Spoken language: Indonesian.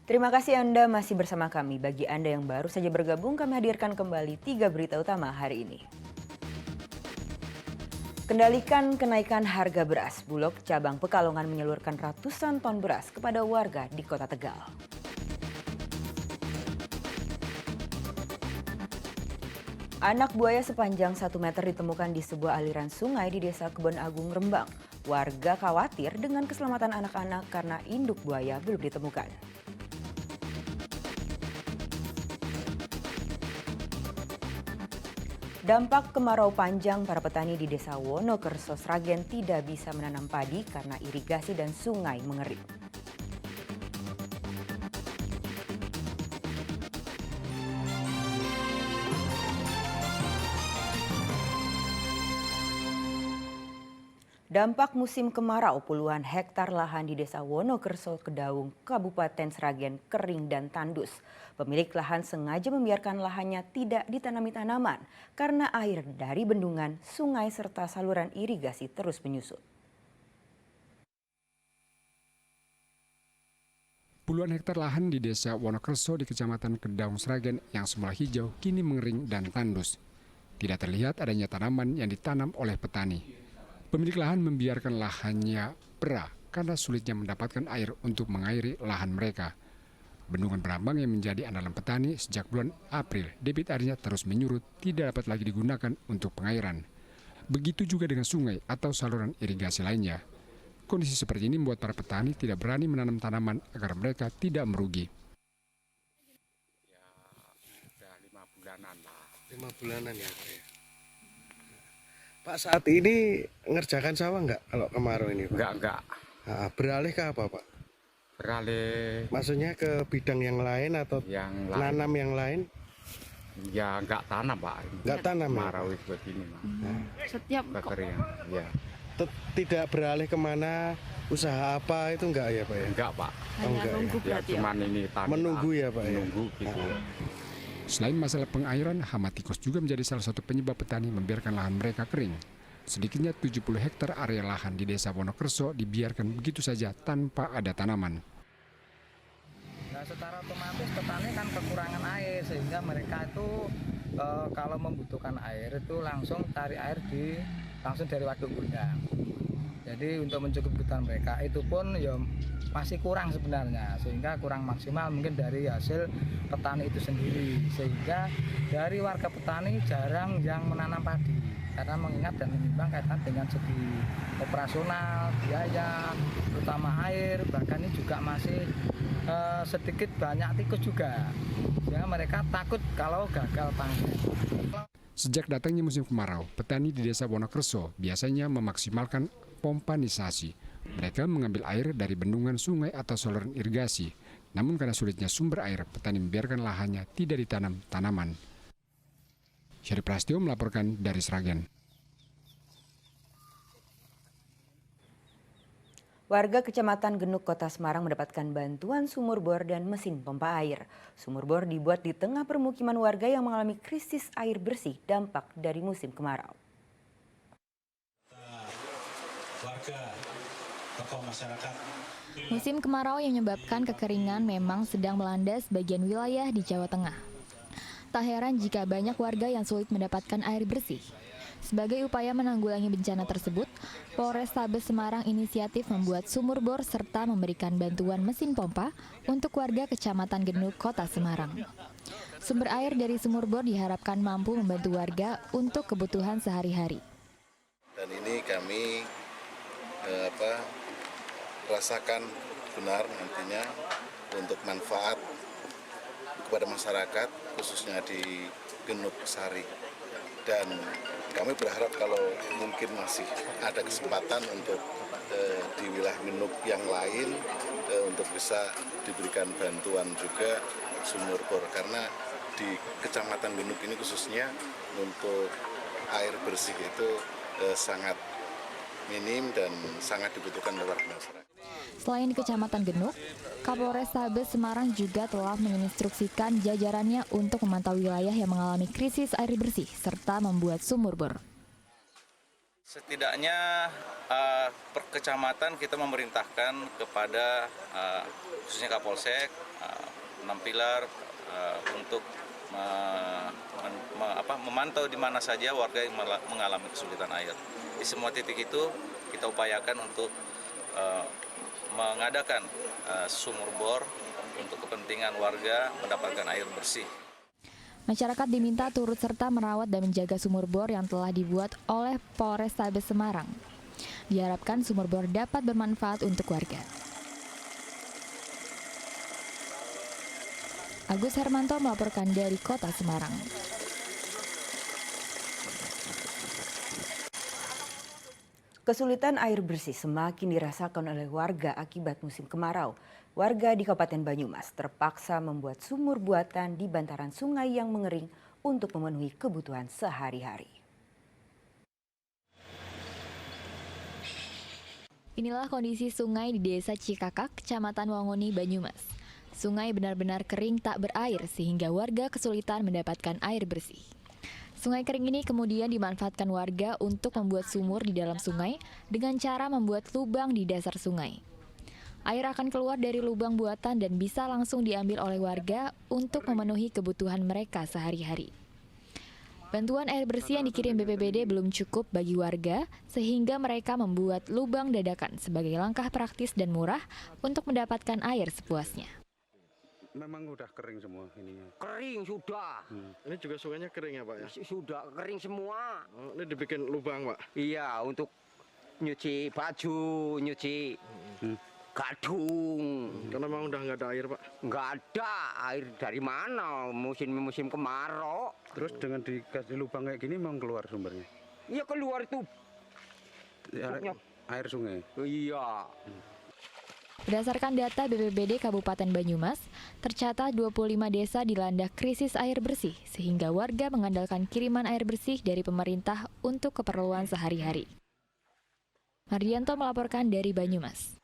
Terima kasih Anda masih bersama kami. Bagi Anda yang baru saja bergabung, kami hadirkan kembali 3 berita utama hari ini. Kendalikan kenaikan harga beras. Bulog cabang Pekalongan menyalurkan ratusan ton beras kepada warga di Kota Tegal. Anak buaya sepanjang 1 meter ditemukan di sebuah aliran sungai di Desa Kebon Agung, Rembang. Warga khawatir dengan keselamatan anak-anak karena induk buaya belum ditemukan. Dampak kemarau panjang, para petani di Desa Wonokerso, Sragen tidak bisa menanam padi karena irigasi dan sungai mengering. Dampak musim kemarau, puluhan hektar lahan di Desa Wonokerso, Kedaung, Kabupaten Sragen kering dan tandus. Pemilik lahan sengaja membiarkan lahannya tidak ditanami tanaman karena air dari bendungan, sungai serta saluran irigasi terus menyusut. Puluhan hektar lahan di Desa Wonokerso di Kecamatan Kedaung, Sragen yang semula hijau kini mengering dan tandus. Tidak terlihat adanya tanaman yang ditanam oleh petani. Pemilik lahan membiarkan lahannya bera karena sulitnya mendapatkan air untuk mengairi lahan mereka. Bendungan Brambang yang menjadi andalan petani sejak bulan April, debit airnya terus menyurut, tidak dapat lagi digunakan untuk pengairan. Begitu juga dengan sungai atau saluran irigasi lainnya. Kondisi seperti ini membuat para petani tidak berani menanam tanaman agar mereka tidak merugi. Ya, udah 5 bulanan lah. 5 bulanan ya, Pak ya. Pak, saat ini ngerjakan sawah nggak kalau kemarau ini, Pak? Enggak. Beralih ke apa, Pak? Beralih Maksudnya ke bidang yang lain atau yang lain. nanam yang lain? Ya enggak tanam, Pak. Nggak tanam ya? Kemarau seperti ini, Pak. Setiap Kekeringan, ya. Tidak beralih kemana, usaha apa itu enggak ya, Pak ya? Enggak, Pak. Oh, enggak ya? nunggu Ya berarti ya. cuman ini tani. Menunggu Pak. ya, Pak ya? Menunggu gitu. Selain masalah pengairan, hama tikus juga menjadi salah satu penyebab petani membiarkan lahan mereka kering. Sedikitnya 70 hektar area lahan di Desa Wonokerso dibiarkan begitu saja tanpa ada tanaman. Nah, secara otomatis petani kan kekurangan air sehingga mereka itu kalau membutuhkan air itu langsung cari air langsung dari waduk gudang. Jadi untuk mencukupi kebutuhan mereka itu pun ya masih kurang sebenarnya, sehingga kurang maksimal mungkin dari hasil petani itu sendiri, sehingga dari warga petani jarang yang menanam padi karena mengingat dan menimbang kaitan dengan segi operasional, biaya, terutama air, bahkan ini juga masih sedikit banyak tikus juga, sehingga mereka takut kalau gagal panen. Sejak datangnya musim kemarau, petani di Desa Wonokerso biasanya memaksimalkan pompanisasi. Mereka mengambil air dari bendungan, sungai atau saluran irigasi. Namun karena sulitnya sumber air, petani membiarkan lahannya tidak ditanam tanaman. Syarif Prasetyo melaporkan dari Sragen. Warga Kecamatan Genuk, Kota Semarang mendapatkan bantuan sumur bor dan mesin pompa air. Sumur bor dibuat di tengah permukiman warga yang mengalami krisis air bersih dampak dari musim kemarau. Musim kemarau yang menyebabkan kekeringan memang sedang melanda sebagian wilayah di Jawa Tengah. Tak heran jika banyak warga yang sulit mendapatkan air bersih. Sebagai upaya menanggulangi bencana tersebut, Polrestabes Semarang inisiatif membuat sumur bor serta memberikan bantuan mesin pompa untuk warga Kecamatan Genuk, Kota Semarang. Sumber air dari sumur bor diharapkan mampu membantu warga untuk kebutuhan sehari-hari. Dan ini kami rasakan benar nantinya untuk manfaat kepada masyarakat khususnya di Genuk Sari. Dan kami berharap kalau mungkin masih ada kesempatan untuk di wilayah Genuk yang lain untuk bisa diberikan bantuan juga sumur bor, karena di Kecamatan Genuk ini khususnya untuk air bersih itu sangat minim dan sangat dibutuhkan oleh warga masyarakat. Selain di Kecamatan Genuk, Kapolrestabes Semarang juga telah menginstruksikan jajarannya untuk memantau wilayah yang mengalami krisis air bersih serta membuat sumur bor. Setidaknya per kecamatan kita memerintahkan kepada khususnya Kapolsek 6 pilar untuk memantau di mana saja warga yang mengalami kesulitan air. Di semua titik itu kita upayakan untuk mengadakan sumur bor untuk kepentingan warga mendapatkan air bersih. Masyarakat diminta turut serta merawat dan menjaga sumur bor yang telah dibuat oleh Polrestabes Semarang. Diharapkan sumur bor dapat bermanfaat untuk warga. Agus Hermanto melaporkan dari Kota Semarang. Kesulitan air bersih semakin dirasakan oleh warga akibat musim kemarau. Warga di Kabupaten Banyumas terpaksa membuat sumur buatan di bantaran sungai yang mengering untuk memenuhi kebutuhan sehari-hari. Inilah kondisi sungai di Desa Cikakak, Kecamatan Wangoni, Banyumas. Sungai benar-benar kering tak berair sehingga warga kesulitan mendapatkan air bersih. Sungai kering ini kemudian dimanfaatkan warga untuk membuat sumur di dalam sungai dengan cara membuat lubang di dasar sungai. Air akan keluar dari lubang buatan dan bisa langsung diambil oleh warga untuk memenuhi kebutuhan mereka sehari-hari. Bantuan air bersih yang dikirim BPBD belum cukup bagi warga, sehingga mereka membuat lubang dadakan sebagai langkah praktis dan murah untuk mendapatkan air sepuasnya. Memang udah kering semua ininya. Kering sudah. Ini juga sungainya kering ya Pak ya? Sudah kering semua. Oh, ini dibikin lubang Pak? Iya, untuk nyuci baju, nyuci gadung. Karena memang udah nggak ada air Pak? Nggak ada air dari mana, musim kemarau. Terus dengan dikasih lubang kayak gini memang keluar sumbernya? Iya keluar itu. Air sungai? Iya. Berdasarkan data BPBD Kabupaten Banyumas, tercatat 25 desa dilanda krisis air bersih, sehingga warga mengandalkan kiriman air bersih dari pemerintah untuk keperluan sehari-hari. Mardianto melaporkan dari Banyumas.